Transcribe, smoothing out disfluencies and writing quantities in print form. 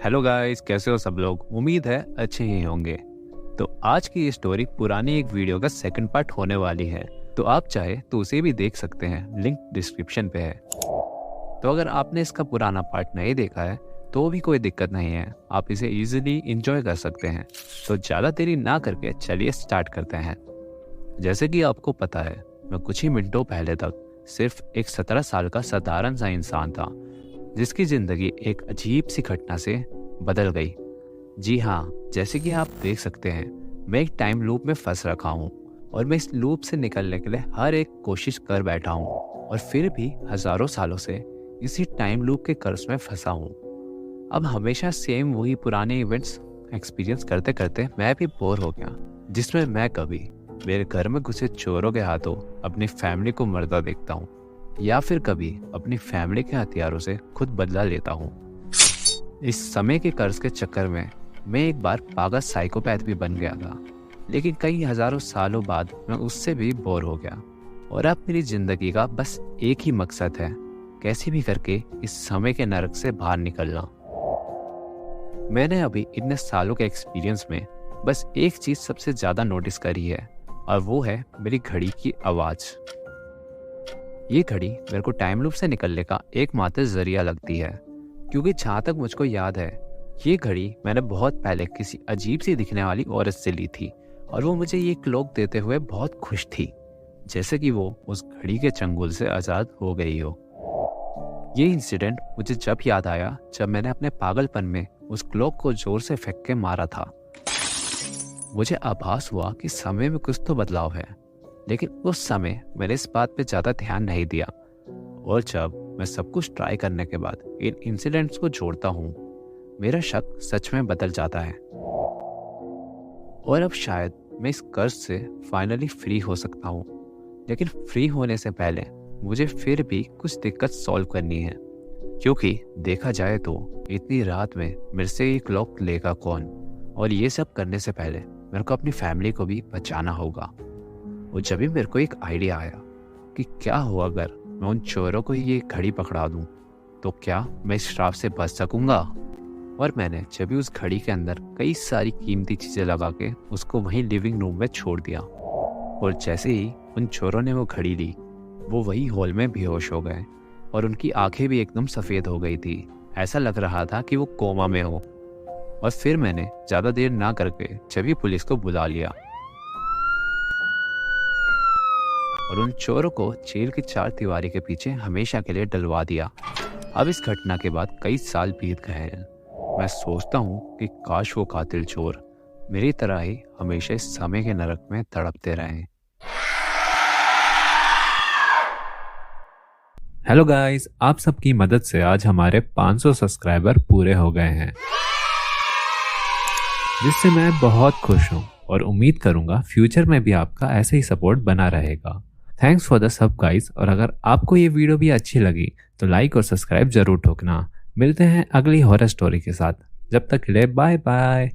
Hello guys, कैसे हो सब लोग। उम्मीद है अच्छे ही होंगे। तो आज की ये स्टोरी पुरानी एक वीडियो का सेकंड पार्ट होने वाली है। तो आप चाहे तो उसे भी देख सकते हैं, लिंक डिस्क्रिप्शन पे है। तो अगर आपने इसका पुराना पार्ट नहीं देखा है तो भी कोई दिक्कत नहीं है, आप इसे इजीली एंजॉय कर सकते हैं। तो ज़्यादा देरी ना करके चलिए स्टार्ट करते हैं। जैसे कि आपको पता है, मैं कुछ ही मिनटों पहले तक सिर्फ एक 17 साल का साधारण सा इंसान था, जिसकी जिंदगी एक अजीब सी घटना से बदल गई। जी हाँ, जैसे कि आप देख सकते हैं, मैं एक टाइम लूप में फंस रखा हूँ और मैं इस लूप से निकलने के लिए हर एक कोशिश कर बैठा हूँ, और फिर भी हजारों सालों से इसी टाइम लूप के कर्ज में फंसा हूँ। अब हमेशा सेम वही पुराने इवेंट्स एक्सपीरियंस करते करते मैं भी बोर हो गया, जिसमें मैं कभी मेरे घर में घुसे चोरों के हाथों अपनी फैमिली को मरता देखता हूँ, या फिर कभी अपनी फैमिली के हथियारों से खुद बदला लेता हूँ। इस समय के कर्ज के चक्कर में मैं एक बार पागल साइकोपैथ भी बन गया था, लेकिन कई हजारों सालों बाद मैं उससे भी बोर हो गया। और अब मेरी जिंदगी का बस एक ही मकसद है, कैसे भी करके इस समय के नरक से बाहर निकलना। मैंने अभी इतने सालों के एक्सपीरियंस में बस एक चीज सबसे ज्यादा नोटिस करी है, और वो है मेरी घड़ी की आवाज। ये घड़ी मेरे को टाइम लूप से निकलने का एकमात्र जरिया लगती है, क्योंकि जहाँ तक मुझको याद है, ये घड़ी मैंने बहुत पहले किसी अजीब सी दिखने वाली औरत से ली थी, और वो मुझे ये क्लॉक देते हुए बहुत खुश थी, जैसे कि वो उस घड़ी के चंगुल से आज़ाद हो गई हो। ये इंसिडेंट मुझे जब याद आया जब मैंने अपने पागलपन में उस क्लॉक को जोर से फेंक के मारा था। मुझे आभास हुआ कि समय में कुछ तो बदलाव है, लेकिन उस समय मैंने इस बात पे ज़्यादा ध्यान नहीं दिया। और जब मैं सब कुछ ट्राई करने के बाद इन इंसिडेंट्स को जोड़ता हूँ, मेरा शक सच में बदल जाता है। और अब शायद मैं इस कर्ज से फाइनली फ्री हो सकता हूँ, लेकिन फ्री होने से पहले मुझे फिर भी कुछ दिक्कत सॉल्व करनी है, क्योंकि देखा जाए तो इतनी रात में मेरे से ये क्लॉक लेगा कौन। और ये सब करने से पहले मेरे को अपनी फैमिली को भी बचाना होगा। और जब भी मेरे को एक आइडिया आया कि क्या हो अगर मैं उन चोरों को ये घड़ी पकड़ा दूं, तो क्या मैं इस श्राप से बच सकूंगा। और मैंने जब भी उस घड़ी के अंदर कई सारी कीमती चीजें लगा के उसको वहीं लिविंग रूम में छोड़ दिया, और जैसे ही उन चोरों ने वो घड़ी ली, वो वही हॉल में बेहोश हो गए, और उनकी आंखें भी एकदम सफेद हो गई थी। ऐसा लग रहा था कि वो कोमा में हो। और फिर मैंने ज्यादा देर ना करके जब भी पुलिस को बुला लिया और उन चोरों को जेल की 4 दीवारी के पीछे हमेशा के लिए डलवा दिया। अब इस घटना के बाद कई साल बीत गए हैं। मैं सोचता हूँ कि काश वो कातिल चोर मेरी तरह ही हमेशा इस समय के नरक में तड़पते रहें। हेलो गाइस, आप सबकी मदद से आज हमारे 500 सब्सक्राइबर पूरे हो गए हैं, जिससे मैं बहुत खुश हूँ और उम्मीद करूंगा फ्यूचर में भी आपका ऐसे ही सपोर्ट बना रहेगा। Thanks for the sub guys. और अगर आपको ये वीडियो भी अच्छी लगी तो लाइक और सब्सक्राइब जरूर ठोकना। मिलते हैं अगली हॉरर स्टोरी के साथ। जब तक के लिए बाय बाय।